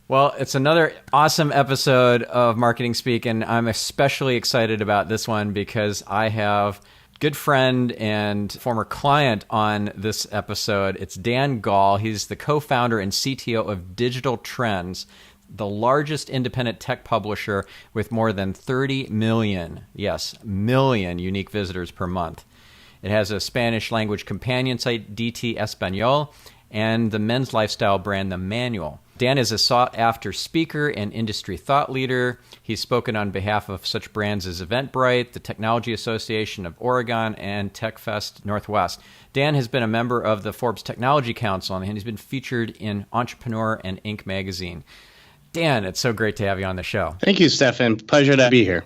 Well, it's another awesome episode of Marketing Speak, and I'm especially excited about this one because I have a good friend and former client on this episode. It's Dan Gaul. He's the co-founder and CTO of Digital Trends, the largest independent tech publisher with more than 30 million, yes, million unique visitors per month. It has a Spanish language companion site, DT Español, and the men's lifestyle brand, The Manual. Dan is a sought-after speaker and industry thought leader. He's spoken on behalf of such brands as Eventbrite, the Technology Association of Oregon, and TechFest Northwest. Dan has been a member of the Forbes Technology Council, and he's been featured in Entrepreneur and Inc. magazine. Dan, it's so great to have you on the show. Thank you, Stephan. Pleasure to be here.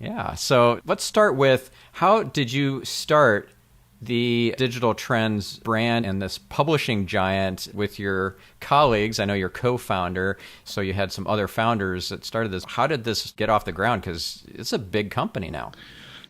Yeah, so let's start with, how did you start the Digital Trends brand and this publishing giant with your colleagues? I know you're co-founder, so you had some other founders that started this. How did this get off the ground? Because it's a big company now.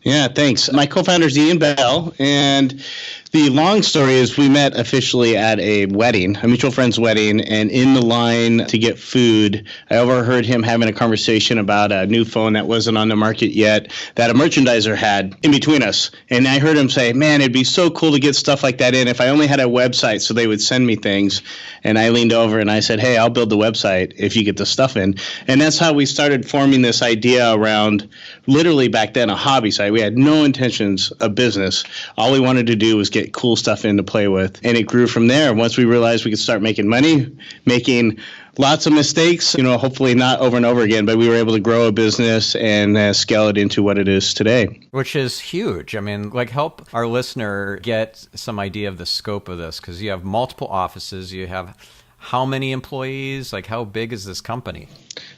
Yeah, thanks. My co-founder is Ian Bell, and the long story is we met officially at a wedding, a mutual friend's wedding, and in the line to get food, I overheard him having a conversation about a new phone that wasn't on the market yet that a merchandiser had in between us. And I heard him say, man, it'd be so cool to get stuff like that in if I only had a website so they would send me things. And I leaned over and I said, hey, I'll build the website if you get the stuff in. And that's how we started forming this idea around, literally back then, a hobby site. We had no intentions of business. All we wanted to do was get cool stuff in to play with. And it grew from there. Once we realized we could start making money, making lots of mistakes, hopefully not over and over again, but we were able to grow a business and scale it into what it is today. Which is huge. I mean, help our listener get some idea of the scope of this, because you have multiple offices. You have how many employees? How big is this company?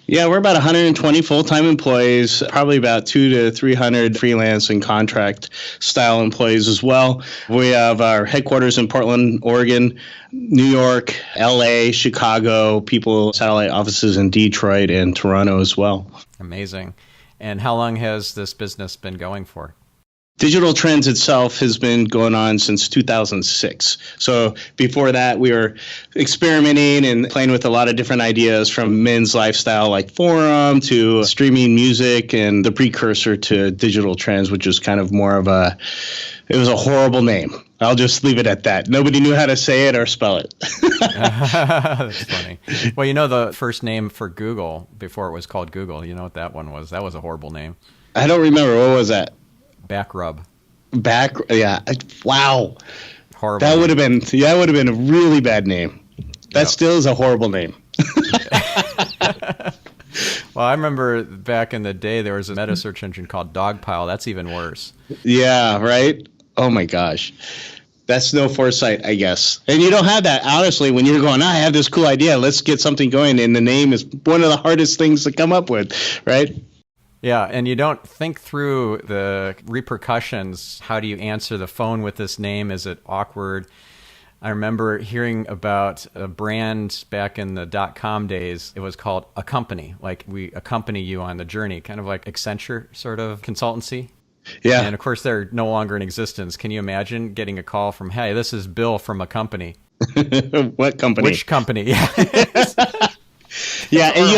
Yeah, we're about 120 full-time employees, probably about 200 to 300 freelance and contract style employees as well. We have our headquarters in Portland, Oregon, New York, LA, Chicago, satellite offices in Detroit and Toronto as well. Amazing. And how long has this business been going for? Digital Trends itself has been going on since 2006. So before that, we were experimenting and playing with a lot of different ideas, from men's lifestyle like forum to streaming music, and the precursor to Digital Trends, which is kind of more of it was a horrible name. I'll just leave it at that. Nobody knew how to say it or spell it. That's funny. Well, the first name for Google before it was called Google, you know what that one was? That was a horrible name. I don't remember. What was that? Back rub. Yeah. Wow. Horrible. That would have been a really bad name. That still is a horrible name. Well, I remember back in the day there was a meta search engine called Dogpile. That's even worse. Yeah, right? Oh my gosh. That's no foresight, I guess. And you don't have that, honestly, when you're going, I have this cool idea, let's get something going, and the name is one of the hardest things to come up with, right? Yeah, and you don't think through the repercussions. How do you answer the phone with this name? Is it awkward? I remember hearing about a brand back in the .com days. It was called A Company. We accompany you on the journey, kind of like Accenture sort of consultancy. Yeah. And of course, they're no longer in existence. Can you imagine getting a call from, hey, this is Bill from A Company? What company? Which company? Yeah. Yeah, and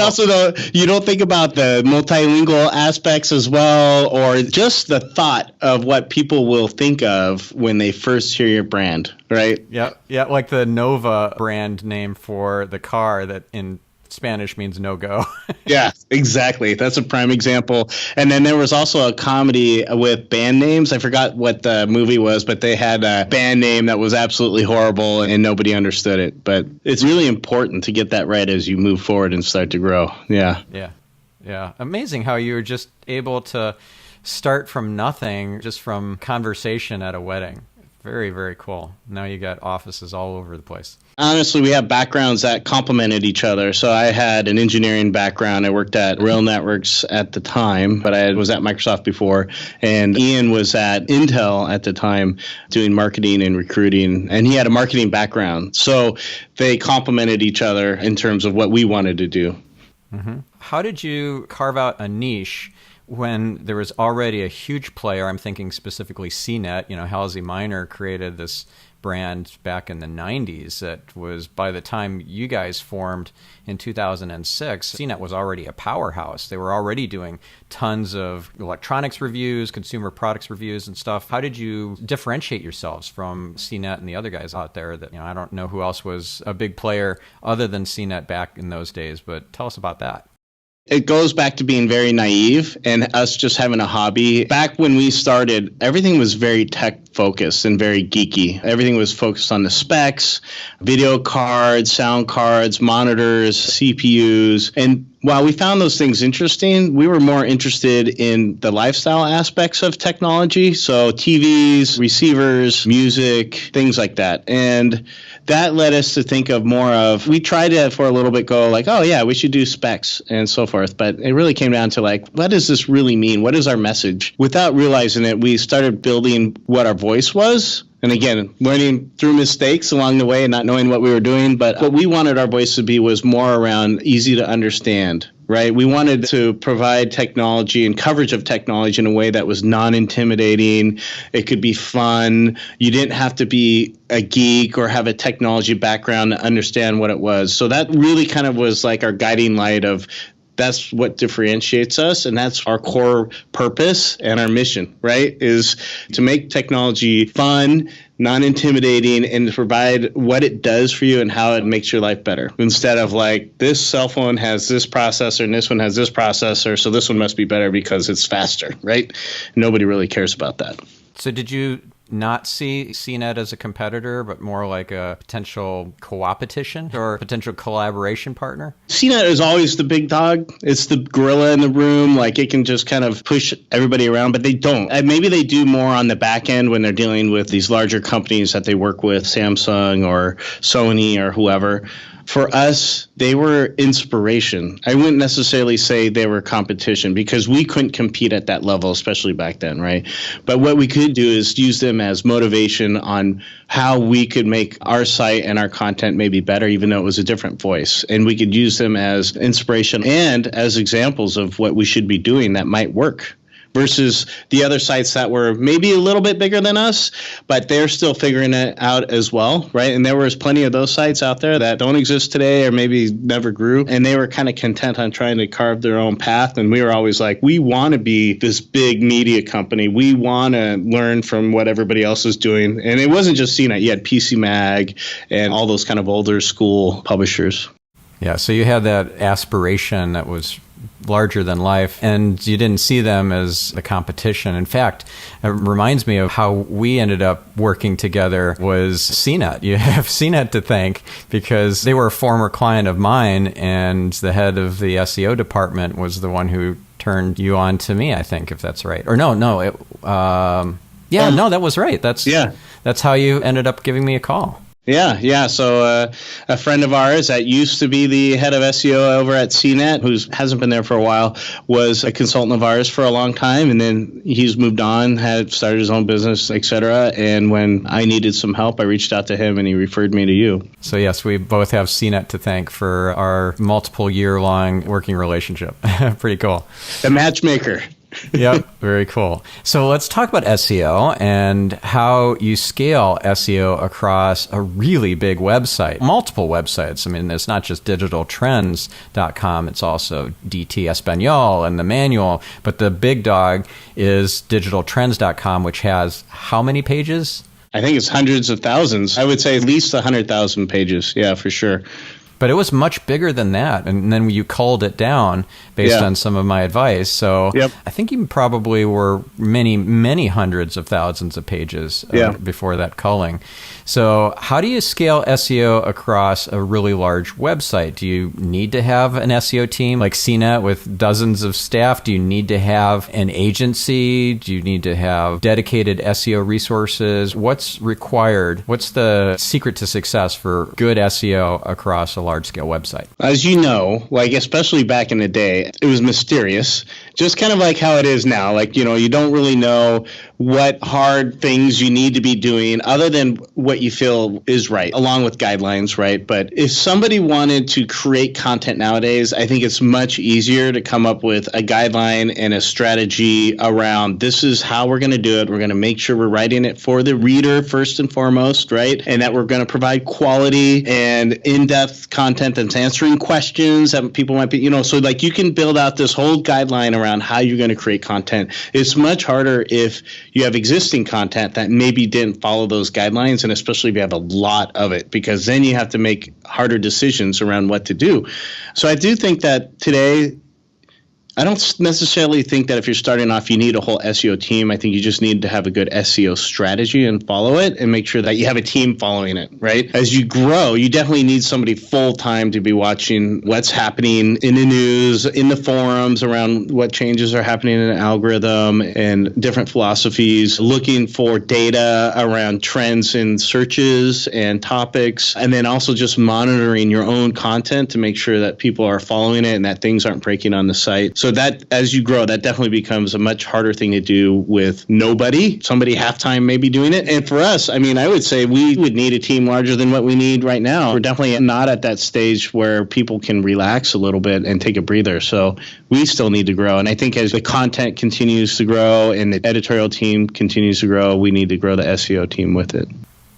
you don't think about the multilingual aspects as well, or just the thought of what people will think of when they first hear your brand, right? Yeah, like the Nova brand name for the car that in Spanish means no go. Yeah, exactly. That's a prime example. And then there was also a comedy with band names. I forgot what the movie was, but they had a band name that was absolutely horrible and nobody understood it. But it's really important to get that right as you move forward and start to grow. Yeah. Yeah. Amazing how you were just able to start from nothing, just from conversation at a wedding. Very, very cool. Now you got offices all over the place. Honestly, we have backgrounds that complemented each other. So I had an engineering background. I worked at Rail Networks at the time, but I was at Microsoft before. And Ian was at Intel at the time doing marketing and recruiting. And he had a marketing background. So they complemented each other in terms of what we wanted to do. Mm-hmm. How did you carve out a niche when there was already a huge player? I'm thinking specifically CNET. Halsey Minor created this brand back in the 90s that was, by the time you guys formed in 2006, CNET was already a powerhouse. They were already doing tons of electronics reviews, consumer products reviews and stuff. How did you differentiate yourselves from CNET and the other guys out there that, I don't know who else was a big player other than CNET back in those days, but tell us about that. It goes back to being very naive and us just having a hobby. Back when we started, everything was very tech focused and very geeky. Everything was focused on the specs, video cards, sound cards, monitors, CPUs. And while we found those things interesting, we were more interested in the lifestyle aspects of technology. So TVs, receivers, music, things like that. And that led us to think of more of, we tried to for a little bit go like, oh yeah, we should do specs and so forth. But it really came down to like, what does this really mean? What is our message? Without realizing it, we started building what our voice was. And again, learning through mistakes along the way and not knowing what we were doing. But what we wanted our voice to be was more around easy to understand, right? We wanted to provide technology and coverage of technology in a way that was non-intimidating. It could be fun. You didn't have to be a geek or have a technology background to understand what it was. So that really kind of was like our guiding light of that's what differentiates us, and that's our core purpose and our mission, right, is to make technology fun, non-intimidating, and to provide what it does for you and how it makes your life better. Instead of like, this cell phone has this processor and this one has this processor, so this one must be better because it's faster, right? Nobody really cares about that. So did you not see CNET as a competitor, but more like a potential co-opetition or potential collaboration partner? CNET is always the big dog. It's the gorilla in the room. Like it can just kind of push everybody around, but they don't. And maybe they do more on the back end when they're dealing with these larger companies that they work with, Samsung or Sony or whoever. For us, they were inspiration. I wouldn't necessarily say they were competition because we couldn't compete at that level, especially back then, right? But what we could do is use them as motivation on how we could make our site and our content maybe better, even though it was a different voice. And we could use them as inspiration and as examples of what we should be doing that might work. Versus the other sites that were maybe a little bit bigger than us, but they're still figuring it out as well, right? And there was plenty of those sites out there that don't exist today or maybe never grew, and they were kind of content on trying to carve their own path. And we were always like, we want to be this big media company. We want to learn from what everybody else is doing. And it wasn't just CNET. You had PC Mag and all those kind of older school publishers. Yeah, so you had that aspiration that was larger than life, and you didn't see them as a competition. In fact, it reminds me of how we ended up working together was CNET. You have CNET to thank because they were a former client of mine, and the head of the SEO department was the one who turned you on to me, I think, if that's right. Or no, that was right. That's how you ended up giving me a call. Yeah. So a friend of ours that used to be the head of SEO over at CNET, who hasn't been there for a while, was a consultant of ours for a long time. And then he's moved on, had started his own business, et cetera. And when I needed some help, I reached out to him and he referred me to you. So yes, we both have CNET to thank for our multiple year-long working relationship. Pretty cool. The matchmaker. Yep, very cool. So let's talk about SEO and how you scale SEO across a really big website, multiple websites. I mean, it's not just digitaltrends.com, it's also DT Espanol and the manual, but the big dog is digitaltrends.com, which has how many pages? I think it's hundreds of thousands. I would say at least 100,000 pages. Yeah, for sure. But it was much bigger than that. And then you culled it down based on some of my advice. So I think you probably were many, many hundreds of thousands of pages before that culling. So how do you scale SEO across a really large website? Do you need to have an SEO team like CNET with dozens of staff? Do you need to have an agency? Do you need to have dedicated SEO resources? What's required? What's the secret to success for good SEO across a large-scale website? As you know, like especially back in the day, it was mysterious, just kind of like how it is now. Like, you don't really know what hard things you need to be doing other than what what you feel is right, along with guidelines, right? But if somebody wanted to create content nowadays, I think it's much easier to come up with a guideline and a strategy around this is how we're going to do it. We're going to make sure we're writing it for the reader first and foremost, right? And that we're going to provide quality and in-depth content that's answering questions that people might be, so like you can build out this whole guideline around how you're going to create content. It's much harder if you have existing content that maybe didn't follow those guidelines, and especially if you have a lot of it, because then you have to make harder decisions around what to do. So I do think that today, I don't necessarily think that if you're starting off, you need a whole SEO team. I think you just need to have a good SEO strategy and follow it and make sure that you have a team following it, right? As you grow, you definitely need somebody full-time to be watching what's happening in the news, in the forums around what changes are happening in the algorithm and different philosophies, looking for data around trends in searches and topics, and then also just monitoring your own content to make sure that people are following it and that things aren't breaking on the site. So that as you grow, that definitely becomes a much harder thing to do with nobody, somebody half-time maybe doing it. And for us, I mean, I would say we would need a team larger than what we need right now. We're definitely not at that stage where people can relax a little bit and take a breather. So we still need to grow. And I think as the content continues to grow and the editorial team continues to grow, we need to grow the SEO team with it.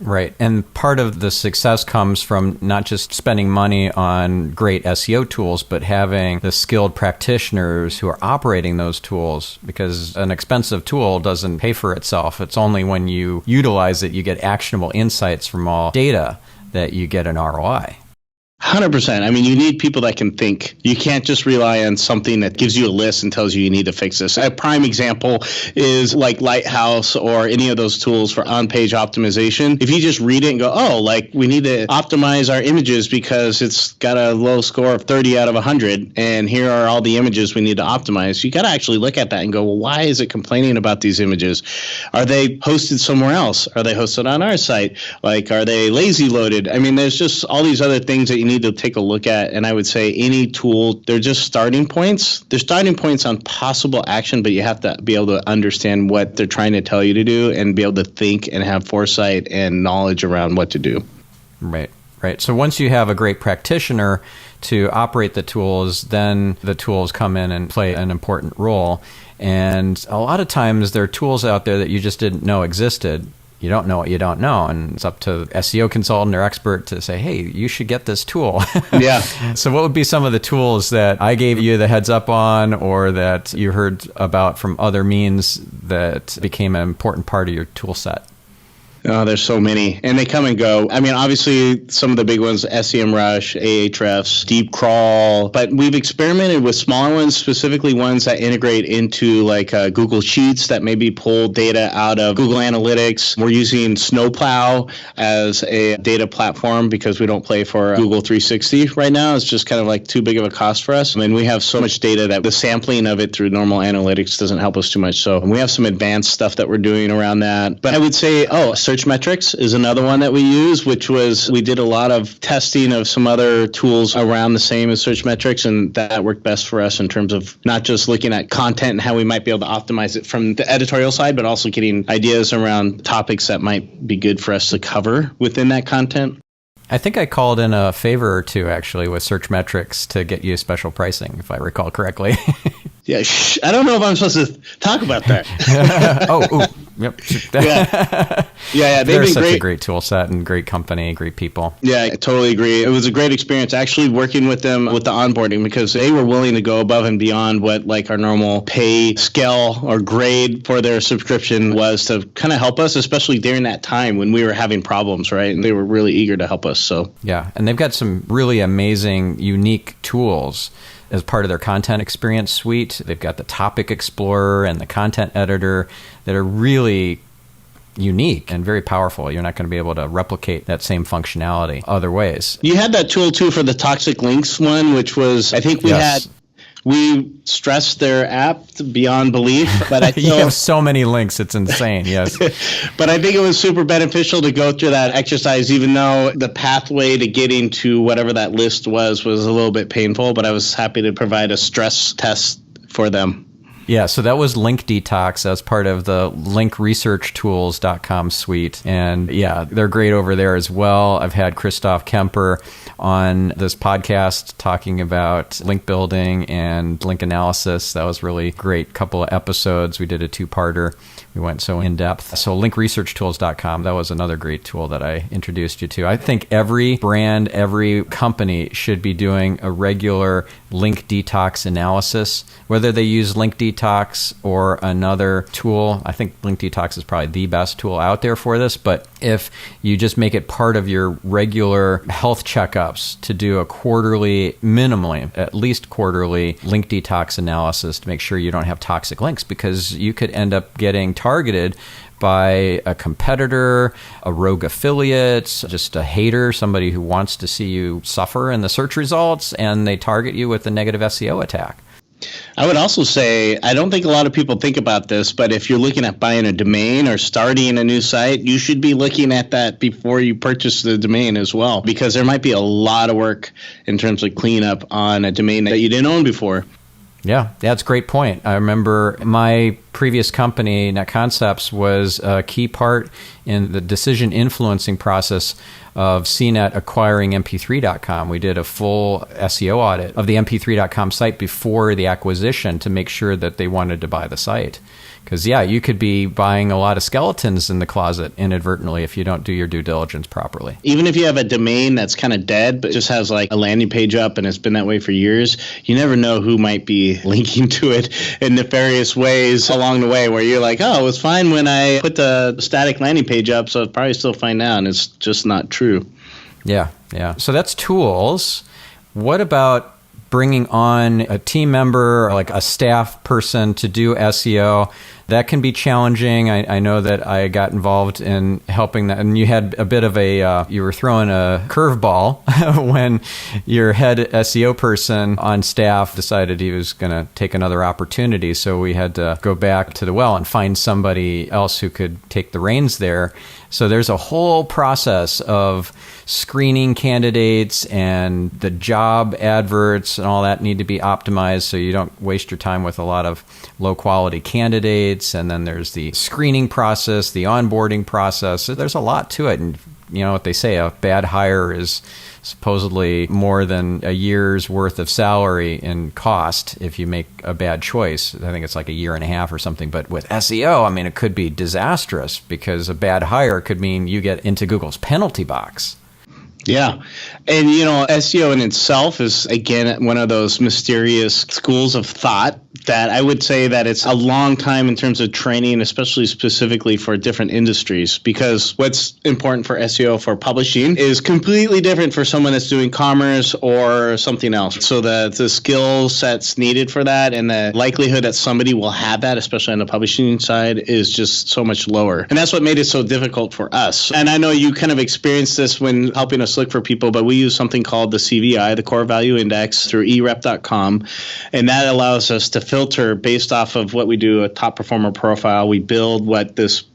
Right. And part of the success comes from not just spending money on great SEO tools, but having the skilled practitioners who are operating those tools, because an expensive tool doesn't pay for itself. It's only when you utilize it, you get actionable insights from all data that you get an ROI. 100%. I mean, you need people that can think. You can't just rely on something that gives you a list and tells you need to fix this. A prime example is like Lighthouse or any of those tools for on-page optimization. If you just read it and go, oh, like we need to optimize our images because it's got a low score of 30 out of 100, and here are all the images we need to optimize. You got to actually look at that and go, well, why is it complaining about these images? Are they hosted somewhere else? Are they hosted on our site? Like, are they lazy loaded? I mean, there's just all these other things that you need to take a look at. And I would say any tool, they're just starting points. They're starting points on possible action, but you have to be able to understand what they're trying to tell you to do and be able to think and have foresight and knowledge around what to do. Right. Right. So once you have a great practitioner to operate the tools, then the tools come in and play an important role. And a lot of times there are tools out there that you just didn't know existed. You don't know what you don't know. And it's up to SEO consultant or expert to say, hey, you should get this tool. Yeah. So what would be some of the tools that I gave you the heads up on, or that you heard about from other means that became an important part of your tool set? Oh, there's so many, and they come and go. I mean, obviously, some of the big ones, SEMrush, Ahrefs, Deep Crawl, but we've experimented with smaller ones, specifically ones that integrate into like Google Sheets that maybe pull data out of Google Analytics. We're using Snowplow as a data platform because we don't play for Google 360 right now. It's just kind of like too big of a cost for us. I mean, we have so much data that the sampling of it through normal analytics doesn't help us too much. So we have some advanced stuff that we're doing around that. But I would say, Search Metrics is another one that we use, which was, we did a lot of testing of some other tools around the same as Search Metrics, and that worked best for us in terms of not just looking at content and how we might be able to optimize it from the editorial side, but also getting ideas around topics that might be good for us to cover within that content. I think I called in a favor or two, actually, with Search Metrics to get you special pricing, if I recall correctly. Yeah, I don't know if I'm supposed to talk about that. Yep. Yeah. They're been such great. a great tool set and great company, great people. Yeah, I totally agree. It was a great experience actually working with them with the onboarding, because they were willing to go above and beyond what like our normal pay scale or grade for their subscription was, to kind of help us, especially during that time when we were having problems, right? And they were really eager to help us. So yeah, and they've got some really amazing, unique tools as part of their content experience suite. They've got the topic explorer and the content editor that are really unique and very powerful. You're not going to be able to replicate that same functionality other ways. You had that tool too for the toxic links one, which was, I think we stressed their app beyond belief, but I you have so many links, it's insane. Yes. But I think it was super beneficial to go through that exercise, even though the pathway to getting to whatever that list was a little bit painful, but I was happy to provide a stress test for them. Yeah, so that was Link Detox. That's part of the linkresearchtools.com suite. And yeah, they're great over there as well. I've had Christoph Kemper on this podcast talking about link building and link analysis. That was really great couple of episodes. We did a two-parter. We went so in depth. So linkresearchtools.com, that was another great tool that I introduced you to. I think every brand, every company should be doing a regular link detox analysis, whether they use Link Detox or another tool. I think Link Detox is probably the best tool out there for this, but if you just make it part of your regular health checkups to do a quarterly, minimally, at least quarterly link detox analysis to make sure you don't have toxic links, because you could end up getting targeted by a competitor, a rogue affiliate, just a hater, somebody who wants to see you suffer in the search results, and they target you with a negative SEO attack. I would also say, I don't think a lot of people think about this, but if you're looking at buying a domain or starting a new site, you should be looking at that before you purchase the domain as well, because there might be a lot of work in terms of cleanup on a domain that you didn't own before. Yeah, that's a great point. I remember my previous company, Net Concepts, was a key part in the decision influencing process of CNET acquiring mp3.com. We did a full SEO audit of the mp3.com site before the acquisition to make sure that they wanted to buy the site. Because, yeah, you could be buying a lot of skeletons in the closet inadvertently if you don't do your due diligence properly. Even if you have a domain that's kind of dead, but just has like a landing page up and it's been that way for years, you never know who might be linking to it in nefarious ways along the way, where you're like, oh, it was fine when I put the static landing page up, so it's probably still fine now, and it's just not true. Yeah. So that's tools. What about bringing on a team member, like a staff person to do SEO? That can be challenging. I know that I got involved in helping that, and you had a bit of you were throwing a curveball when your head SEO person on staff decided he was going to take another opportunity. So we had to go back to the well and find somebody else who could take the reins there. So there's a whole process of screening candidates, and the job adverts and all that need to be optimized so you don't waste your time with a lot of low quality candidates. And then there's the screening process, the onboarding process. So there's a lot to it. And you know what they say, a bad hire is supposedly more than a year's worth of salary in cost if you make a bad choice. I think it's like a year and a half or something. But with SEO, I mean, it could be disastrous, because a bad hire could mean you get into Google's penalty box. Yeah. And, you know, SEO in itself is, again, one of those mysterious schools of thought that I would say that it's a long time in terms of training, especially specifically for different industries, because what's important for SEO for publishing is completely different for someone that's doing commerce or something else. So the skill sets needed for that and the likelihood that somebody will have that, especially on the publishing side, is just so much lower. And that's what made it so difficult for us. And I know you kind of experienced this when helping us look for people, but we use something called the CVI, the Core Value Index, through erep.com. And that allows us to filter based off of what we do, a top performer profile. We build what this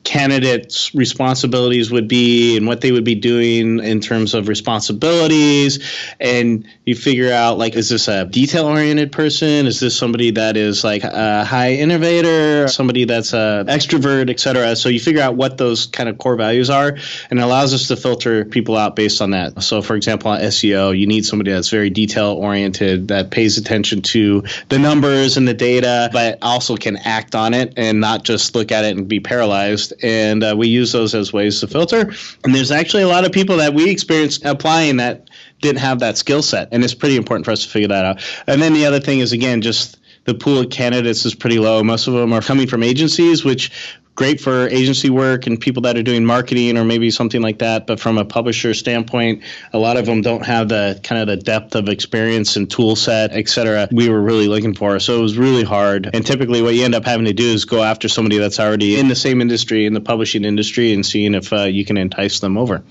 candidates' responsibilities would be and what they would be doing in terms of responsibilities. And you figure out, like, is this a detail-oriented person? Is this somebody that is like a high innovator, somebody that's a extrovert, et cetera? So you figure out what those kind of core values are, and it allows us to filter people out based on that. So, for example, on SEO, you need somebody that's very detail-oriented, that pays attention to the numbers and the data, but also can act on it and not just look at it and be paralyzed. And we use those as ways to filter. And there's actually a lot of people that we experienced applying that didn't have that skill set. And it's pretty important for us to figure that out. And then the other thing is, again, just the pool of candidates is pretty low. Most of them are coming from agencies, which great for agency work and people that are doing marketing or maybe something like that. But from a publisher standpoint, a lot of them don't have the kind of the depth of experience and tool set, et cetera, we were really looking for. So it was really hard. And typically what you end up having to do is go after somebody that's already in the same industry, in the publishing industry, and seeing if you can entice them over.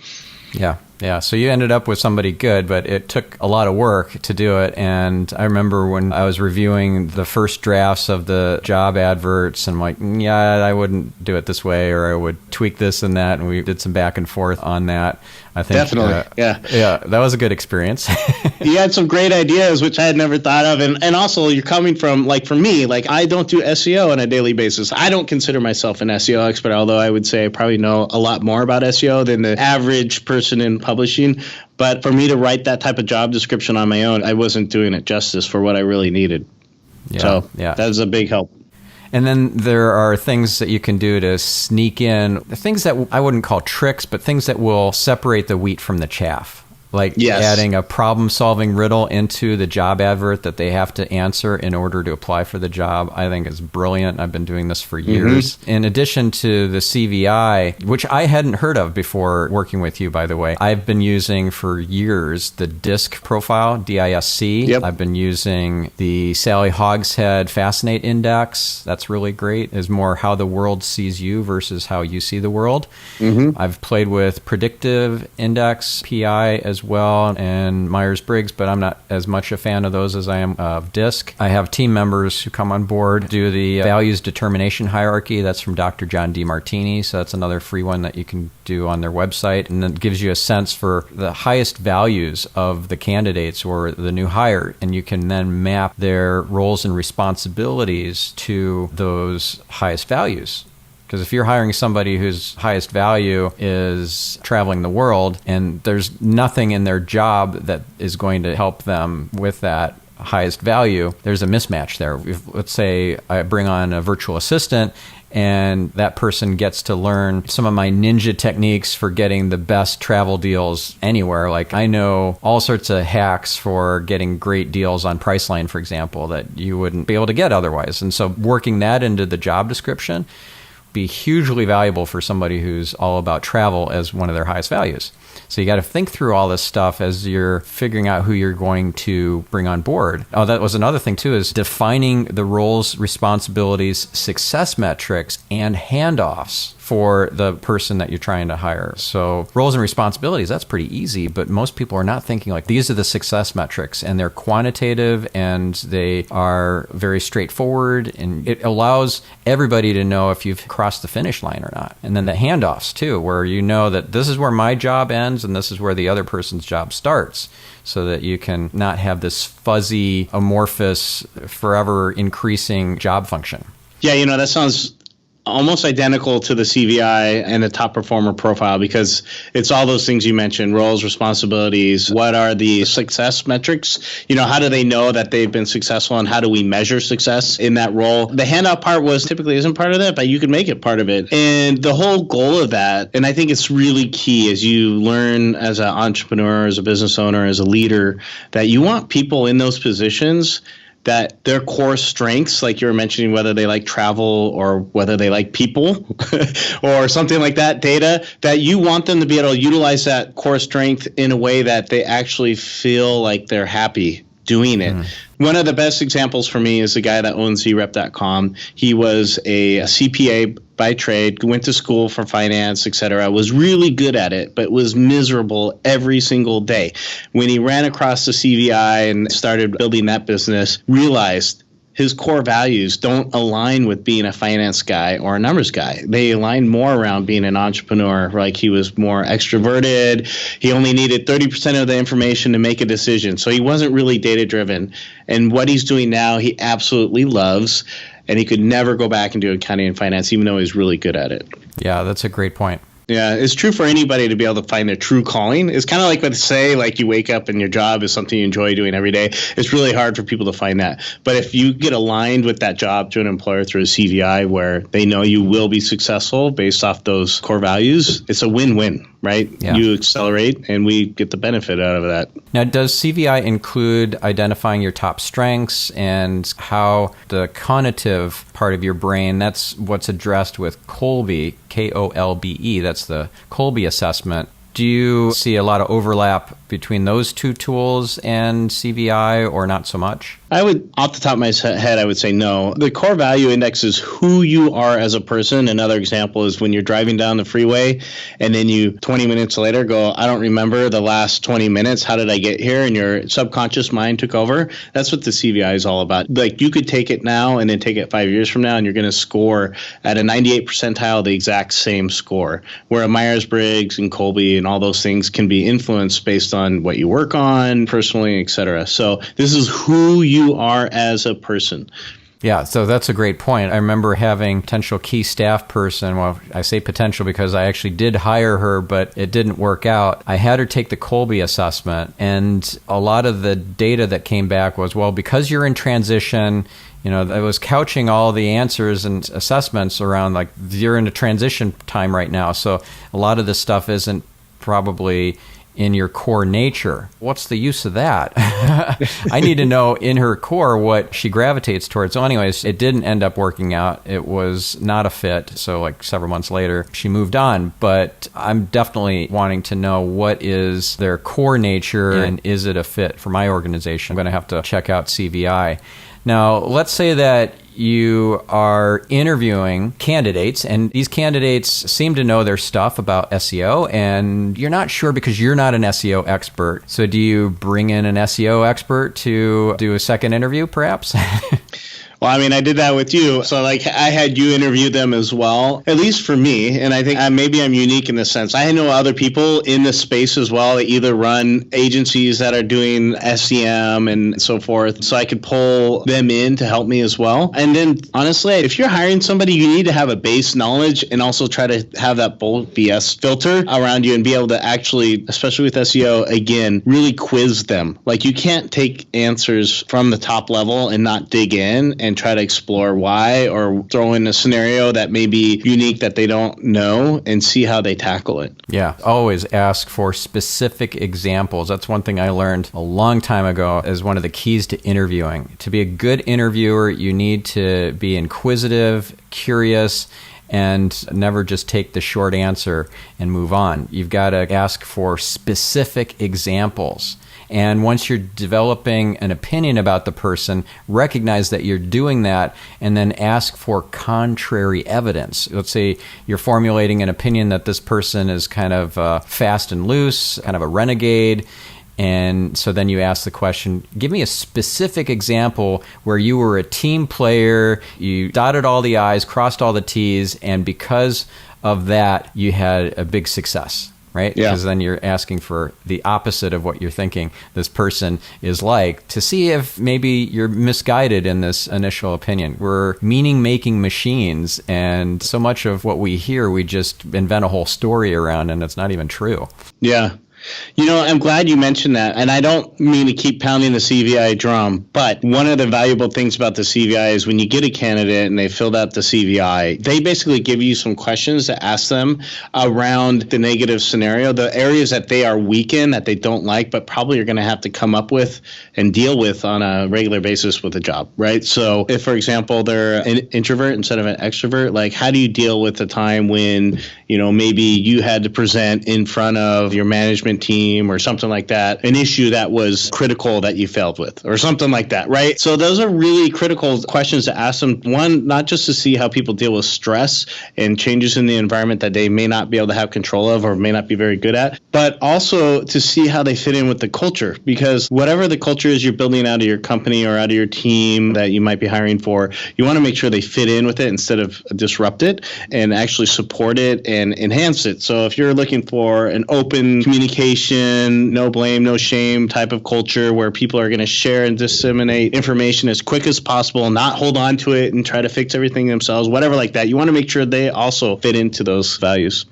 Yeah. Yeah, so you ended up with somebody good, but it took a lot of work to do it. And I remember when I was reviewing the first drafts of the job adverts, and I'm like, yeah, I wouldn't do it this way, or I would tweak this and that. And we did some back and forth on that. I think definitely, yeah, that was a good experience. You had some great ideas, which I had never thought of, and also you're coming from, like, for me, like, I don't do SEO on a daily basis. I don't consider myself an SEO expert, although I would say I probably know a lot more about SEO than the average person in publishing. But for me to write that type of job description on my own, I wasn't doing it justice for what I really needed. So that was a big help. And then there are things that you can do to sneak in, things that I wouldn't call tricks, but things that will separate the wheat from the chaff. Like adding a problem-solving riddle into the job advert that they have to answer in order to apply for the job, I think is brilliant. I've been doing this for years. In addition to the CVI, which I hadn't heard of before working with you, by the way, I've been using for years the DISC profile, D-I-S-C. Yep. I've been using the Sally Hogshead Fascinate Index. That's really great. It's more how the world sees you versus how you see the world. I've played with Predictive Index, PI as well, and Myers-Briggs, but I'm not as much a fan of those as I am of DISC. I have team members who come on board, do the values determination hierarchy. That's from Dr. John DeMartini, so that's another free one that you can do on their website, and it gives you a sense for the highest values of the candidates or the new hire, and you can then map their roles and responsibilities to those highest values. Because if you're hiring somebody whose highest value is traveling the world and there's nothing in their job that is going to help them with that highest value, there's a mismatch there. Let's say I bring on a virtual assistant and that person gets to learn some of my ninja techniques for getting the best travel deals anywhere. Like, I know all sorts of hacks for getting great deals on Priceline, for example, that you wouldn't be able to get otherwise. And so working that into the job description be hugely valuable for somebody who's all about travel as one of their highest values. So you got to think through all this stuff as you're figuring out who you're going to bring on board. Oh, that was another thing too, is defining the roles, responsibilities, success metrics, and handoffs for the person that you're trying to hire. So roles and responsibilities, that's pretty easy, but most people are not thinking like these are the success metrics, and they're quantitative and they are very straightforward, and it allows everybody to know if you've crossed the finish line or not. And then the handoffs too, where you know that this is where my job ends and this is where the other person's job starts, so that you can not have this fuzzy, amorphous, forever increasing job function. Yeah, that sounds almost identical to the CVI and the top performer profile, because it's all those things you mentioned: roles, responsibilities. What are the success metrics? How do they know that they've been successful, and how do we measure success in that role? The handout part typically isn't part of that, but you can make it part of it. And the whole goal of that, and I think it's really key as you learn as an entrepreneur, as a business owner, as a leader, that you want people in those positions that their core strengths, like you were mentioning, whether they like travel or whether they like people or something like that, data, that you want them to be able to utilize that core strength in a way that they actually feel like they're happy doing it. One of the best examples for me is the guy that owns zrep.com. He was a CPA by trade, went to school for finance, etc., was really good at it, but was miserable every single day. When he ran across the CVI and started building that business, realized his core values don't align with being a finance guy or a numbers guy. They align more around being an entrepreneur. Like, he was more extroverted. He only needed 30% of the information to make a decision. So he wasn't really data driven. And what he's doing now, he absolutely loves. And he could never go back and do accounting and finance, even though he's really good at it. Yeah, that's a great point. Yeah, it's true for anybody to be able to find their true calling. It's kind of like let's say like you wake up and your job is something you enjoy doing every day. It's really hard for people to find that. But if you get aligned with that job to an employer through a CVI where they know you will be successful based off those core values, it's a win-win, right? Yeah. You accelerate and we get the benefit out of that. Now, does CVI include identifying your top strengths and how the cognitive part of your brain, that's what's addressed with Kolbe, Kolbe, that's the Kolbe assessment. Do you see a lot of overlap between those two tools and CVI, or not so much? I would, off the top of my head, I would say no. The core value index is who you are as a person. Another example is when you're driving down the freeway and then you 20 minutes later go, I don't remember the last 20 minutes. How did I get here? And your subconscious mind took over. That's what the CVI is all about. Like, you could take it now and then take it 5 years from now, and you're going to score at a 98 percentile the exact same score, where a Myers-Briggs and Colby and all those things can be influenced based on what you work on personally, et cetera. So this is who you are as a person. Yeah, so that's a great point. I remember having potential key staff person. Well, I say potential because I actually did hire her, but it didn't work out. I had her take the Colby assessment, and a lot of the data that came back was, well, because you're in transition, I was couching all the answers and assessments around, like, you're in a transition time right now. So a lot of this stuff isn't probably in your core nature. What's the use of that? I need to know in her core what she gravitates towards. So anyways, it didn't end up working out. It was not a fit. So like several months later, she moved on. But I'm definitely wanting to know what is their core nature and is it a fit for my organization. I'm going to have to check out CVI. Now, let's say that you are interviewing candidates, and these candidates seem to know their stuff about SEO, and you're not sure because you're not an SEO expert. So do you bring in an SEO expert to do a second interview, perhaps? Well, I mean, I did that with you. So, like, I had you interview them as well, at least for me. And I think maybe I'm unique in this sense. I know other people in this space as well that either run agencies that are doing SEM and so forth. So I could pull them in to help me as well. And then, honestly, if you're hiring somebody, you need to have a base knowledge and also try to have that bulk BS filter around you and be able to actually, especially with SEO, again, really quiz them. Like, you can't take answers from the top level and not dig in and try to explore why, or throw in a scenario that may be unique that they don't know and see how they tackle it. Yeah, always ask for specific examples. That's one thing I learned a long time ago as one of the keys to interviewing. To be a good interviewer, you need to be inquisitive, curious, and never just take the short answer and move on. You've got to ask for specific examples. And once you're developing an opinion about the person, recognize that you're doing that and then ask for contrary evidence. Let's say you're formulating an opinion that this person is kind of fast and loose, kind of a renegade. And so then you ask the question, give me a specific example where you were a team player, you dotted all the I's, crossed all the T's, and because of that, you had a big success. Right? Yeah. Because then you're asking for the opposite of what you're thinking this person is like, to see if maybe you're misguided in this initial opinion. We're meaning-making machines, and so much of what we hear, we just invent a whole story around, and it's not even true. Yeah. I'm glad you mentioned that. And I don't mean to keep pounding the CVI drum, but one of the valuable things about the CVI is when you get a candidate and they filled out the CVI, they basically give you some questions to ask them around the negative scenario, the areas that they are weak in, that they don't like, but probably are going to have to come up with and deal with on a regular basis with a job, right? So if, for example, they're an introvert instead of an extrovert, like, how do you deal with the time when, maybe you had to present in front of your management team or something like that, an issue that was critical that you failed with or something like that, right? So those are really critical questions to ask them. One, not just to see how people deal with stress and changes in the environment that they may not be able to have control of or may not be very good at, but also to see how they fit in with the culture, because whatever the culture is you're building out of your company or out of your team that you might be hiring for, you want to make sure they fit in with it instead of disrupt it and actually support it and enhance it. So if you're looking for an open communication, no blame, no shame type of culture where people are going to share and disseminate information as quick as possible, not hold on to it and try to fix everything themselves, whatever like that, you want to make sure they also fit into those values.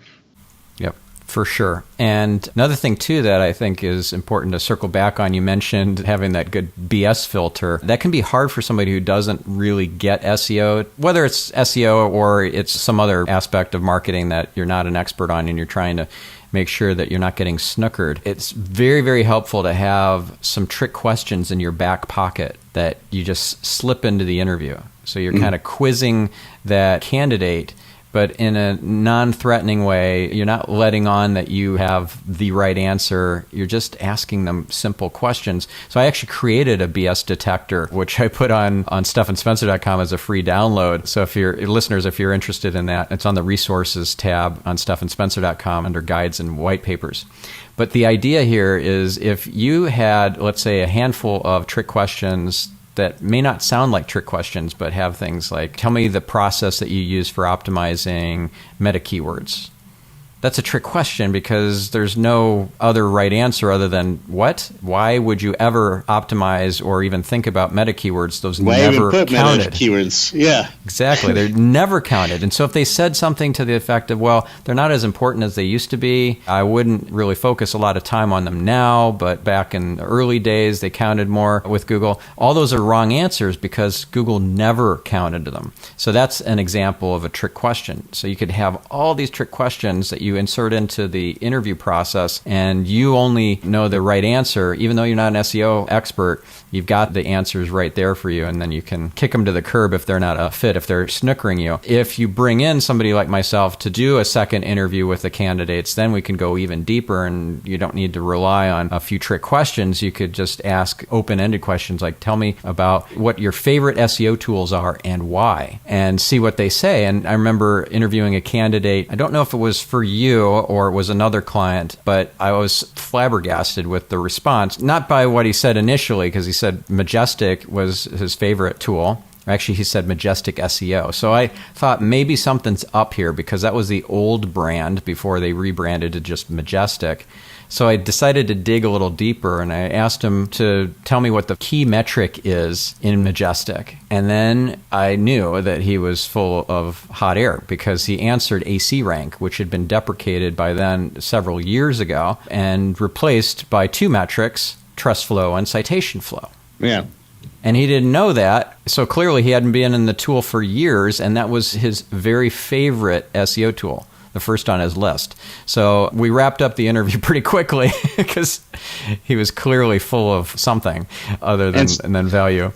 Yep, for sure. And another thing, too, that I think is important to circle back on, you mentioned having that good BS filter. That can be hard for somebody who doesn't really get SEO, whether it's SEO or it's some other aspect of marketing that you're not an expert on and you're trying to make sure that you're not getting snookered. It's very, very helpful to have some trick questions in your back pocket that you just slip into the interview. So you're kind of quizzing that candidate, but in a non-threatening way. You're not letting on that you have the right answer. You're just asking them simple questions. So I actually created a BS detector, which I put on stephanspencer.com as a free download. So if you're listeners, if you're interested in that, it's on the resources tab on stephanspencer.com under guides and white papers. But the idea here is if you had, let's say, a handful of trick questions that may not sound like trick questions, but have things like, tell me the process that you use for optimizing meta keywords. That's a trick question because there's no other right answer other than what? Why would you ever optimize or even think about meta keywords? Those never counted. Meta keywords? Yeah. Exactly. They're never counted. And so if they said something to the effect of, well, they're not as important as they used to be, I wouldn't really focus a lot of time on them now, but back in the early days, they counted more with Google. All those are wrong answers because Google never counted them. So that's an example of a trick question. So you could have all these trick questions that you insert into the interview process, and you only know the right answer. Even though you're not an SEO expert, you've got the answers right there for you, and then you can kick them to the curb if they're not a fit, if they're snookering you. If you bring in somebody like myself to do a second interview with the candidates, then we can go even deeper, and you don't need to rely on a few trick questions. You could just ask open-ended questions like, tell me about what your favorite SEO tools are and why, and see what they say. And I remember interviewing a candidate. I don't know if it was for you or it was another client, but I was flabbergasted with the response, not by what he said initially, because he said Majestic was his favorite tool. Actually, he said Majestic SEO. So I thought maybe something's up here because that was the old brand before they rebranded to just Majestic. So I decided to dig a little deeper, and I asked him to tell me what the key metric is in Majestic. And then I knew that he was full of hot air because he answered AC rank, which had been deprecated by then several years ago and replaced by two metrics, trust flow and citation flow. Yeah. And he didn't know that. So clearly he hadn't been in the tool for years, and that was his very favorite SEO tool, the first on his list. So we wrapped up the interview pretty quickly because he was clearly full of something other than value.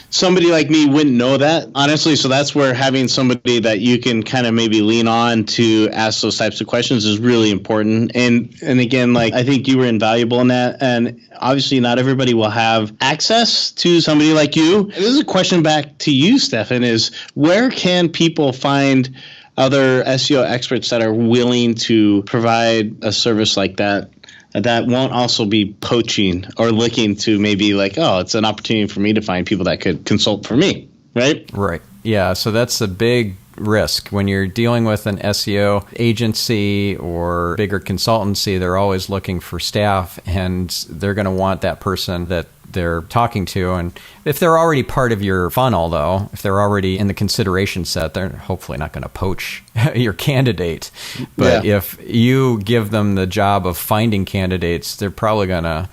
Somebody like me wouldn't know that, honestly. So that's where having somebody that you can kind of maybe lean on to ask those types of questions is really important. And again, like, I think you were invaluable in that. And obviously not everybody will have access to somebody like you. This is a question back to you, Stephan, is where can people find other SEO experts that are willing to provide a service like that won't also be poaching or looking to maybe like, oh, it's an opportunity for me to find people that could consult for me, right? Right. Yeah. So that's a big risk. When you're dealing with an SEO agency or bigger consultancy, they're always looking for staff, and they're going to want that person that they're talking to. And if they're already part of your funnel, though, if they're already in the consideration set, they're hopefully not going to poach your candidate. But if you give them the job of finding candidates, they're probably going to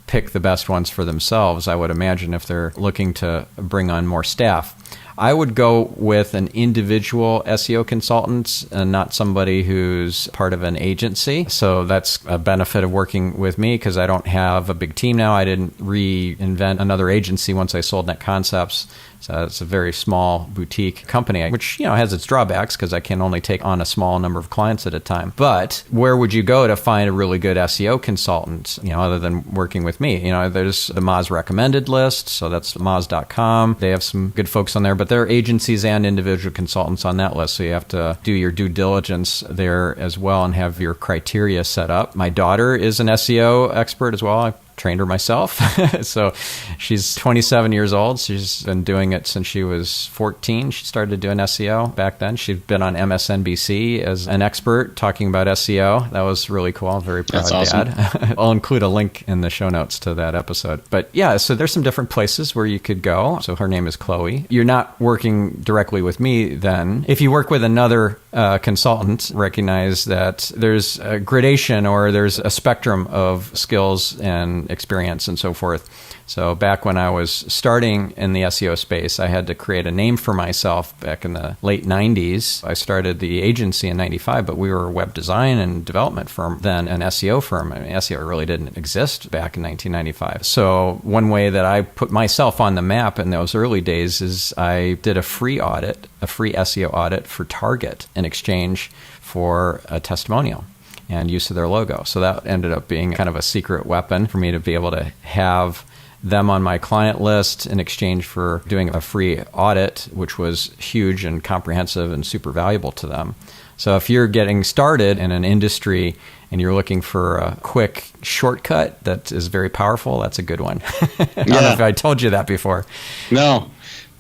pick the best ones for themselves, I would imagine, if they're looking to bring on more staff. I would go with an individual SEO consultant and not somebody who's part of an agency. So that's a benefit of working with me because I don't have a big team now. I didn't reinvent another agency once I sold Net Concepts. So it's a very small boutique company, which, has its drawbacks because I can only take on a small number of clients at a time. But where would you go to find a really good SEO consultant, other than working with me? There's the Moz recommended list. So that's moz.com. They have some good folks on there, but there are agencies and individual consultants on that list. So you have to do your due diligence there as well and have your criteria set up. My daughter is an SEO expert as well. I trained her myself. So she's 27 years old. She's been doing it since she was 14. She started doing SEO back then. She'd been on MSNBC as an expert talking about SEO. That was really cool. I'm very proud. That's awesome. Dad. I'll include a link in the show notes to that episode. But yeah, so there's some different places where you could go. So her name is Chloe. You're not working directly with me then. If you work with another consultant, recognize that there's a gradation or there's a spectrum of skills and experience and so forth. So back when I was starting in the SEO space, I had to create a name for myself back in the late 90s. I started the agency in 95, but we were a web design and development firm then, an SEO firm. SEO really didn't exist back in 1995. So one way that I put myself on the map in those early days is I did a free SEO audit for Target. And in exchange for a testimonial and use of their logo. So that ended up being kind of a secret weapon for me to be able to have them on my client list in exchange for doing a free audit, which was huge and comprehensive and super valuable to them. So if you're getting started in an industry and you're looking for a quick shortcut that is very powerful, that's a good one. I don't know if I told you that before. No.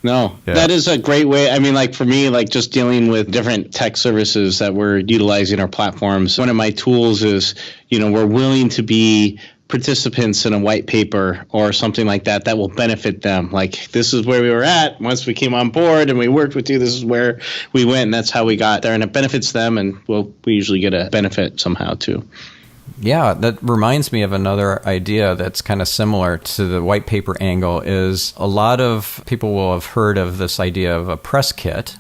Yeah. That is a great way. I mean, like for me, like just dealing with different tech services that we're utilizing our platforms, one of my tools is, we're willing to be participants in a white paper or something like that will benefit them. Like, this is where we were at once we came on board and we worked with you. This is where we went, and that's how we got there, and it benefits them, and we usually get a benefit somehow too. Yeah, that reminds me of another idea that's kind of similar to the white paper angle. Is a lot of people will have heard of this idea of a press kit.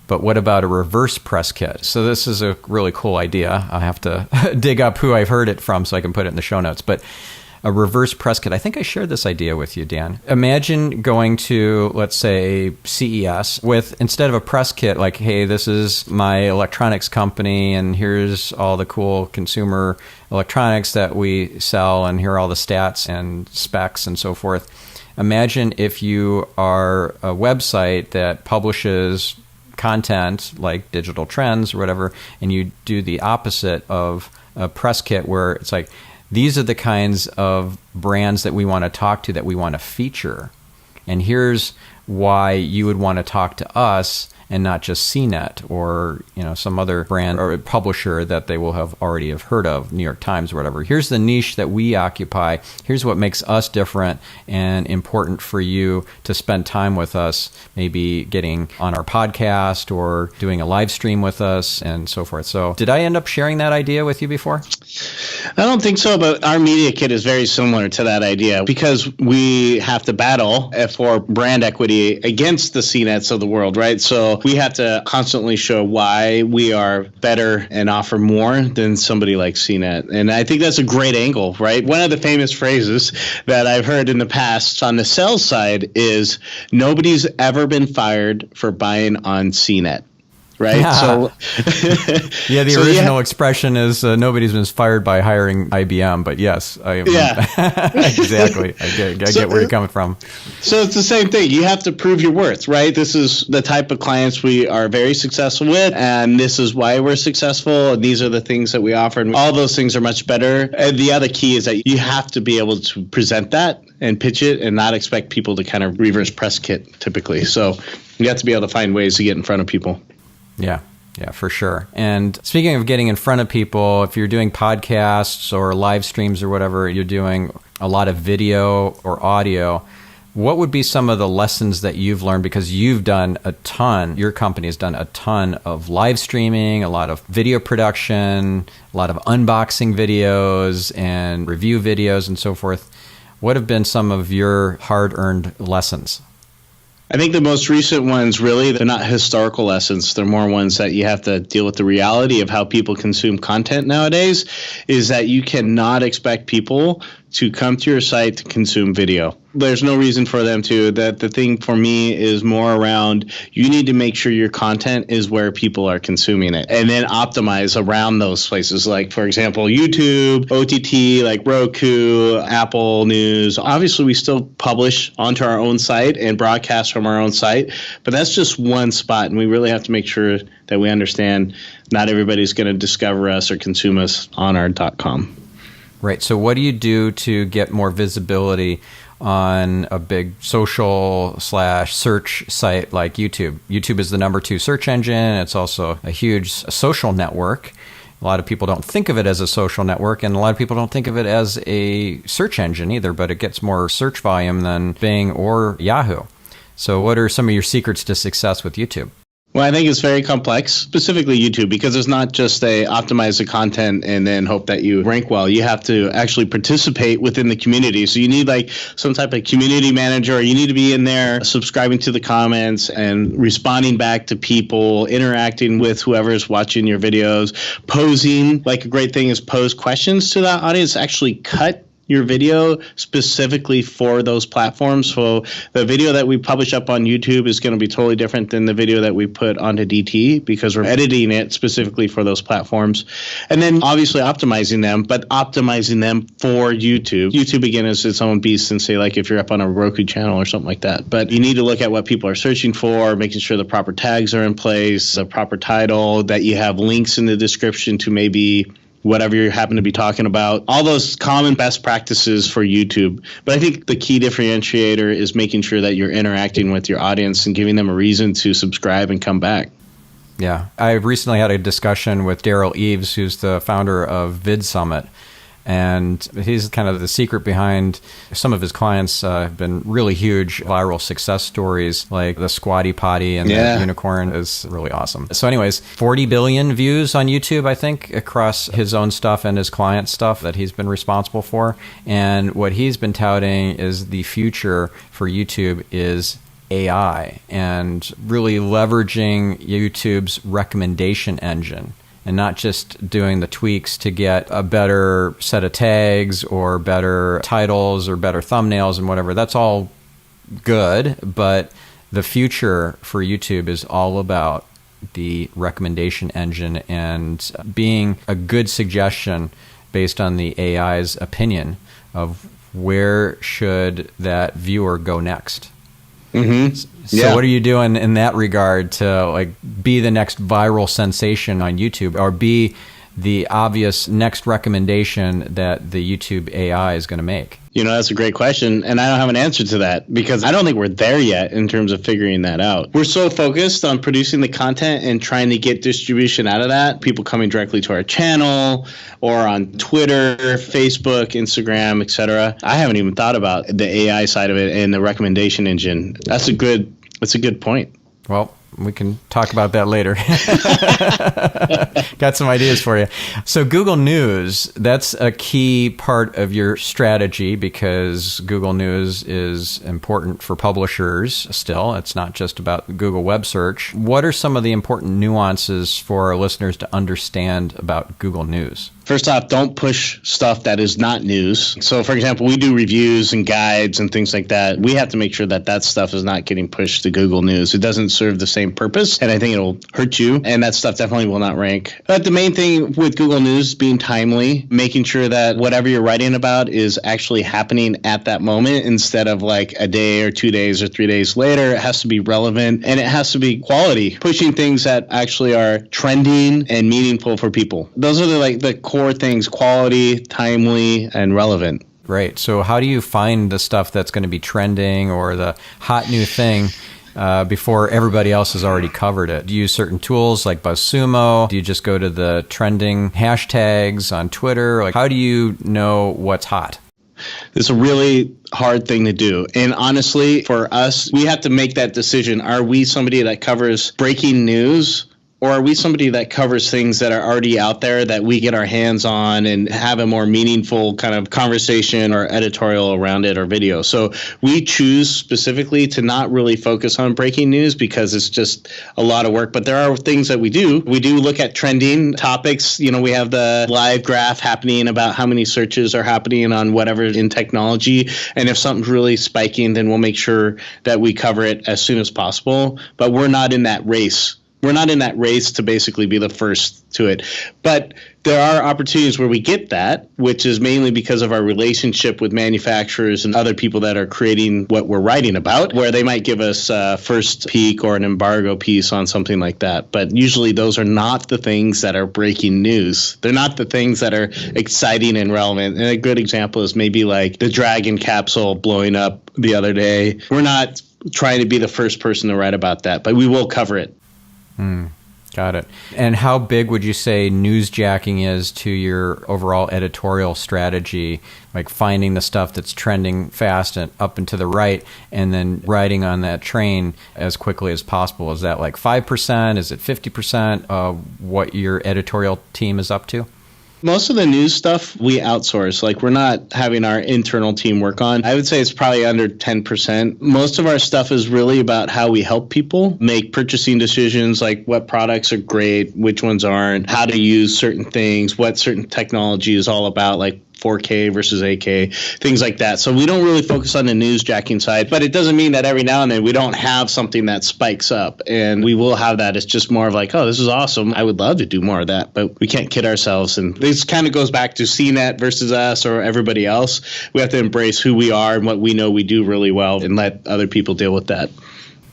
But what about a reverse press kit? So this is a really cool idea. I have to dig up who I've heard it from so I can put it in the show notes. But a reverse press kit, I think I shared this idea with you, Dan. Imagine going to, let's say, CES with, instead of a press kit, like, hey, this is my electronics company and here's all the cool consumer electronics that we sell and here are all the stats and specs and so forth. Imagine if you are a website that publishes content like digital trends or whatever, and you do the opposite of a press kit where it's like, these are the kinds of brands that we want to talk to, that we want to feature. And here's why you would want to talk to us and not just CNET or some other brand or publisher that they will have already have heard of, New York Times or whatever. Here's the niche that we occupy. Here's what makes us different and important for you to spend time with us, maybe getting on our podcast or doing a live stream with us and so forth. So did I end up sharing that idea with you before? I don't think so, but our media kit is very similar to that idea because we have to battle for brand equity against the CNETs of the world, right? So we have to constantly show why we are better and offer more than somebody like CNET. And I think that's a great angle, right? One of the famous phrases that I've heard in the past on the sales side is nobody's ever been fired for buying on CNET. Right. Yeah. So, the original expression is nobody's been fired by hiring IBM. But yes, exactly. I get where you're coming from. So it's the same thing. You have to prove your worth, right? This is the type of clients we are very successful with, and this is why we're successful. And these are the things that we offer, and all those things are much better. And the other key is that you have to be able to present that and pitch it, and not expect people to kind of reverse press kit typically. So you have to be able to find ways to get in front of people. Yeah, for sure. And speaking of getting in front of people, if you're doing podcasts or live streams or whatever, you're doing a lot of video or audio, what would be some of the lessons that you've learned? Because you've done a ton, your company has done a ton of live streaming, a lot of video production, a lot of unboxing videos and review videos and so forth. What have been some of your hard-earned lessons? I think the most recent ones, really, they're not historical lessons. They're more ones that you have to deal with the reality of how people consume content nowadays, is that you cannot expect people to come to your site to consume video. There's no reason for them to. That the thing for me is more around, you need to make sure your content is where people are consuming it, and then optimize around those places. Like, for example, YouTube, OTT, like Roku, Apple News. Obviously, we still publish onto our own site and broadcast from our own site, but that's just one spot, and we really have to make sure that we understand not everybody's going to discover us or consume us on our .com. Right. So what do you do to get more visibility on a big social/search site like YouTube? YouTube is the number 2 search engine. It's also a huge social network. A lot of people don't think of it as a social network, and a lot of people don't think of it as a search engine either, but it gets more search volume than Bing or Yahoo. So what are some of your secrets to success with YouTube? Well, I think it's very complex, specifically YouTube, because it's not just optimize the content and then hope that you rank well. You have to actually participate within the community. So you need like some type of community manager. You need to be in there subscribing to the comments and responding back to people, interacting with whoever's watching your videos, posing. Like a great thing is pose questions to that audience, actually cut your video specifically for those platforms. So the video that we publish up on YouTube is going to be totally different than the video that we put onto DT because we're editing it specifically for those platforms. And then obviously optimizing them, but optimizing them for YouTube. YouTube, again, is its own beast, and say like if you're up on a Roku channel or something like that. But you need to look at what people are searching for, making sure the proper tags are in place, the proper title, that you have links in the description to maybe whatever you happen to be talking about, all those common best practices for YouTube. But I think the key differentiator is making sure that you're interacting with your audience and giving them a reason to subscribe and come back. Yeah. I recently had a discussion with Daryl Eves, who's the founder of Vid Summit. And he's kind of the secret behind some of his clients have been really huge viral success stories, like the Squatty Potty and the unicorn is really awesome. So anyways, 40 billion views on YouTube, I think, across his own stuff and his client stuff that he's been responsible for. And what he's been touting is the future for YouTube is AI and really leveraging YouTube's recommendation engine. And not just doing the tweaks to get a better set of tags or better titles or better thumbnails and whatever. That's all good, but the future for YouTube is all about the recommendation engine and being a good suggestion based on the AI's opinion of where should that viewer go next. Mm-hmm. So what are you doing in that regard to like be the next viral sensation on YouTube or be the obvious next recommendation that the YouTube AI is going to make? You know, that's a great question. And I don't have an answer to that because I don't think we're there yet in terms of figuring that out. We're so focused on producing the content and trying to get distribution out of that. People coming directly to our channel or on Twitter, Facebook, Instagram, etc. I haven't even thought about the AI side of it and the recommendation engine. That's a good point. Well, we can talk about that later. Got some ideas for you. So Google News, that's a key part of your strategy because Google News is important for publishers still. It's not just about Google web search. What are some of the important nuances for our listeners to understand about Google News? First off, don't push stuff that is not news. So, for example, we do reviews and guides and things like that. We have to make sure that that stuff is not getting pushed to Google News. It doesn't serve the same purpose, and I think it'll hurt you, and that stuff definitely will not rank. But the main thing with Google News being timely, making sure that whatever you're writing about is actually happening at that moment instead of like a day or 2 days or 3 days later. It has to be relevant, and it has to be quality, pushing things that actually are trending and meaningful for people. Those are the core things: quality, timely, and relevant. Right. So how do you find the stuff that's going to be trending or the hot new thing before everybody else has already covered it? Do you use certain tools like BuzzSumo? Do you just go to the trending hashtags on Twitter? Like, how do you know what's hot? It's a really hard thing to do. And honestly, for us, we have to make that decision. Are we somebody that covers breaking news? Or are we somebody that covers things that are already out there that we get our hands on and have a more meaningful kind of conversation or editorial around it or video? So we choose specifically to not really focus on breaking news because it's just a lot of work. But there are things that we do. We do look at trending topics. You know, we have the live graph happening about how many searches are happening on whatever in technology. And if something's really spiking, then we'll make sure that we cover it as soon as possible. But we're not in that race. We're not in that race to basically be the first to it. But there are opportunities where we get that, which is mainly because of our relationship with manufacturers and other people that are creating what we're writing about, where they might give us a first peek or an embargo piece on something like that. But usually those are not the things that are breaking news. They're not the things that are exciting and relevant. And a good example is maybe like the Dragon capsule blowing up the other day. We're not trying to be the first person to write about that, but we will cover it. Got it. And how big would you say newsjacking is to your overall editorial strategy, like finding the stuff that's trending fast and up and to the right and then riding on that train as quickly as possible? Is that like 5%? Is it 50% of what your editorial team is up to? Most of the news stuff we outsource. Like, we're not having our internal team work on. I would say it's probably under 10%. Most of our stuff is really about how we help people make purchasing decisions, like what products are great, which ones aren't, how to use certain things, what certain technology is all about, like 4K versus 8K, things like that. So we don't really focus on the newsjacking side, but it doesn't mean that every now and then we don't have something that spikes up, and we will have that. It's just more of like, oh, this is awesome. I would love to do more of that, but we can't kid ourselves. And this kind of goes back to CNET versus us or everybody else. We have to embrace who we are and what we know we do really well and let other people deal with that.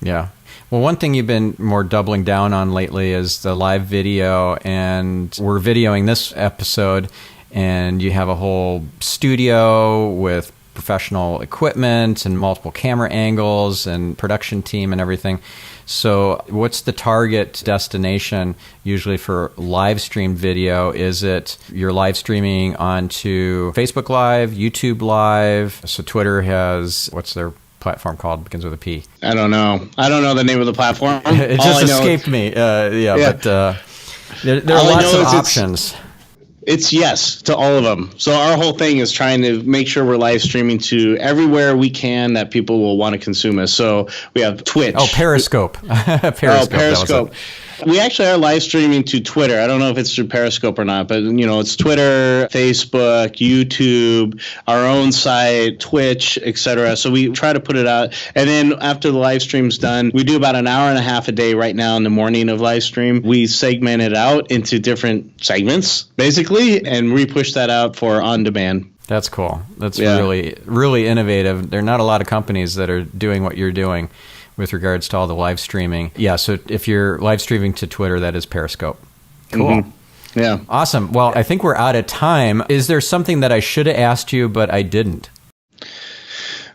Yeah. Well, one thing you've been more doubling down on lately is the live video, and we're videoing this episode, and you have a whole studio with professional equipment and multiple camera angles and production team and everything. So what's the target destination usually for live stream video? Is it you're live streaming onto Facebook Live, YouTube Live? So Twitter has, what's their platform called? Begins with a P. I don't know the name of the platform. It just escaped me. But there are lots of options. It's yes to all of them. So our whole thing is trying to make sure we're live streaming to everywhere we can that people will want to consume us. So we have Twitch. Oh, Periscope. Periscope. We actually are live streaming to Twitter. I don't know if it's through Periscope or not, but it's Twitter, Facebook, YouTube, our own site, Twitch, etc. So we try to put it out. And then after the live stream's done, we do about an hour and a half a day right now in the morning of live stream. We segment it out into different segments, basically, and we push that out for on demand. That's cool. That's really, really innovative. There are not a lot of companies that are doing what you're doing with regards to all the live streaming. Yeah, so if you're live streaming to Twitter, that is Periscope. Cool. Mm-hmm. Yeah. Awesome. Well, I think we're out of time. Is there something that I should have asked you, but I didn't?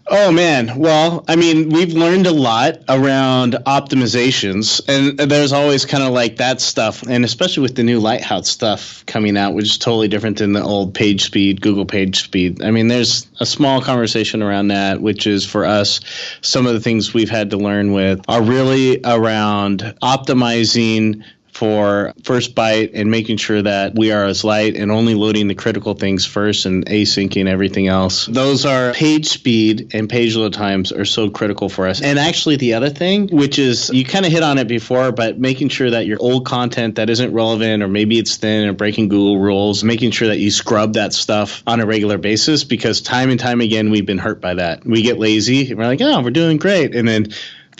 Oh, man. Well, I mean, we've learned a lot around optimizations, and there's always kind of like that stuff, and especially with the new Lighthouse stuff coming out, which is totally different than the old page speed, Google page speed. I mean, there's a small conversation around that, which is for us, some of the things we've had to learn with are really around optimizing for first byte and making sure that we are as light and only loading the critical things first and asyncing everything else. Those are page speed and page load times are so critical for us. And actually the other thing, which is you kind of hit on it before, but making sure that your old content that isn't relevant or maybe it's thin or breaking Google rules, making sure that you scrub that stuff on a regular basis, because time and time again, we've been hurt by that. We get lazy and we're like, oh, we're doing great. And then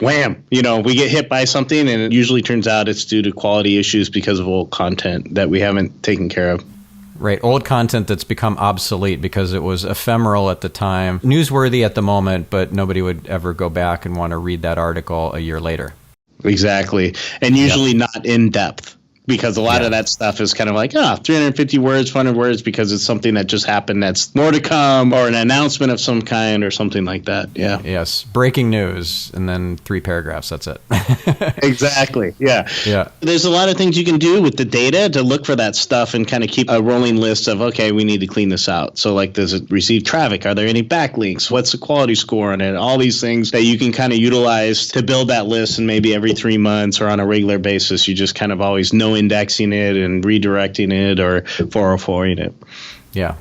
wham, we get hit by something, and it usually turns out it's due to quality issues because of old content that we haven't taken care of. Right, old content that's become obsolete because it was ephemeral at the time, newsworthy at the moment, but nobody would ever go back and want to read that article a year later. Exactly, and usually not in depth. Because a lot of that stuff is kind of like, 350 words, 400 words, because it's something that just happened that's more to come, or an announcement of some kind or something like that. Yeah. Yes. Breaking news, and then 3 paragraphs. That's it. Exactly. Yeah. Yeah. There's a lot of things you can do with the data to look for that stuff and kind of keep a rolling list of, okay, we need to clean this out. So like, does it receive traffic? Are there any backlinks? What's the quality score on it? All these things that you can kind of utilize to build that list, and maybe every 3 months or on a regular basis, you just kind of always know indexing it and redirecting it or 404ing it. Yeah,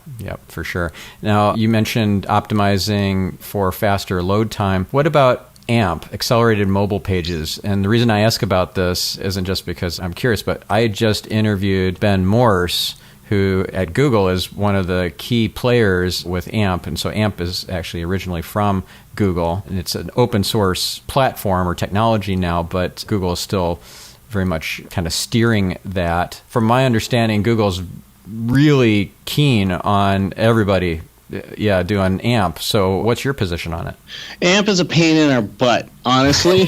for sure. Now, you mentioned optimizing for faster load time. What about AMP, accelerated mobile pages? And the reason I ask about this isn't just because I'm curious, but I just interviewed Ben Morse, who at Google is one of the key players with AMP. And so AMP is actually originally from Google, and it's an open source platform or technology now, but Google is still very much kind of steering that. From my understanding, Google's really keen on everybody doing AMP. So what's your position on it? AMP is a pain in our butt, honestly.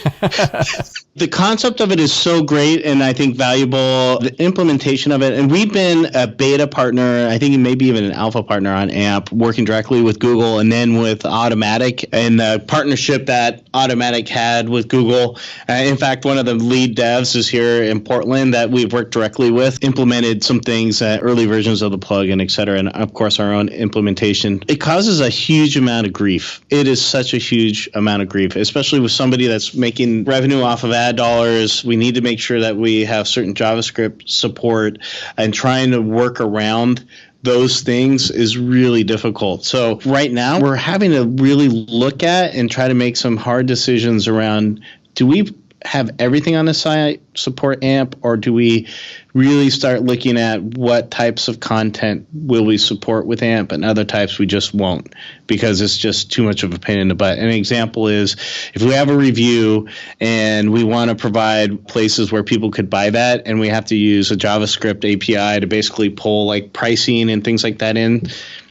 The concept of it is so great and I think valuable, the implementation of it. And we've been a beta partner, I think maybe even an alpha partner on AMP, working directly with Google and then with Automatic, and the partnership that Automatic had with Google. In fact, one of the lead devs is here in Portland that we've worked directly with, implemented some things, early versions of the plugin, et cetera, and of course our own implementation. It causes a huge amount of grief. It is such a huge amount of grief, especially with somebody that's making revenue off of ad dollars. We need to make sure that we have certain JavaScript support, and trying to work around those things is really difficult. So right now we're having to really look at and try to make some hard decisions around, do we have everything on the site support AMP, or do we really start looking at what types of content will we support with AMP and other types we just won't, because it's just too much of a pain in the butt? An example is if we have a review and we want to provide places where people could buy that, and we have to use a JavaScript API to basically pull like pricing and things like that in,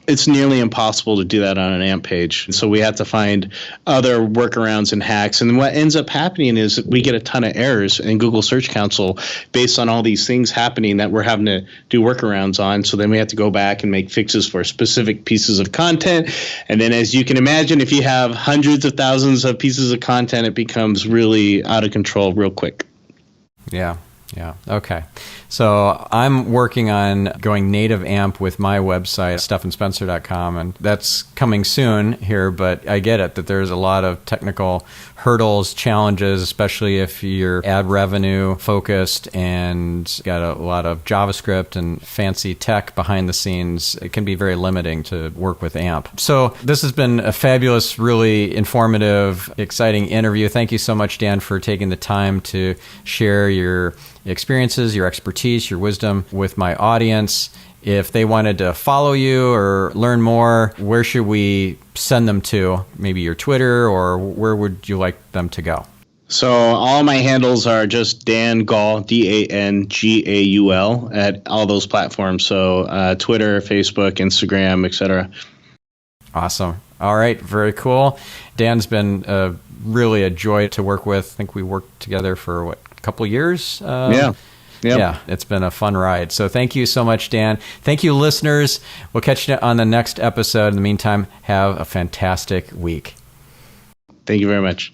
it's nearly impossible to do that on an AMP page. So we have to find other workarounds and hacks. And what ends up happening is we get a ton of errors in Google Search Console based on all these things happening that we're having to do workarounds on. So then we have to go back and make fixes for specific pieces of content. And then, as you can imagine, if you have hundreds of thousands of pieces of content, it becomes really out of control real quick. Yeah. Yeah. Okay. So I'm working on going native AMP with my website, stephanspencer.com, and that's coming soon here, but I get it that there's a lot of technical hurdles, challenges, especially if you're ad revenue focused and got a lot of JavaScript and fancy tech behind the scenes. It can be very limiting to work with AMP. So this has been a fabulous, really informative, exciting interview. Thank you so much, Dan, for taking the time to share your experiences, your expertise, your wisdom with my audience. If they wanted to follow you or learn more, where should we send them to? Maybe your Twitter, or where would you like them to go? So all my handles are just Dan Gaul, DANGAUL, at all those platforms. So Twitter, Facebook, Instagram, etc. Awesome. All right. Very cool. Dan's been really a joy to work with. I think we worked together for, a couple years? Yeah. Yep. Yeah, it's been a fun ride. So thank you so much, Dan. Thank you, listeners. We'll catch you on the next episode. In the meantime, have a fantastic week. Thank you very much.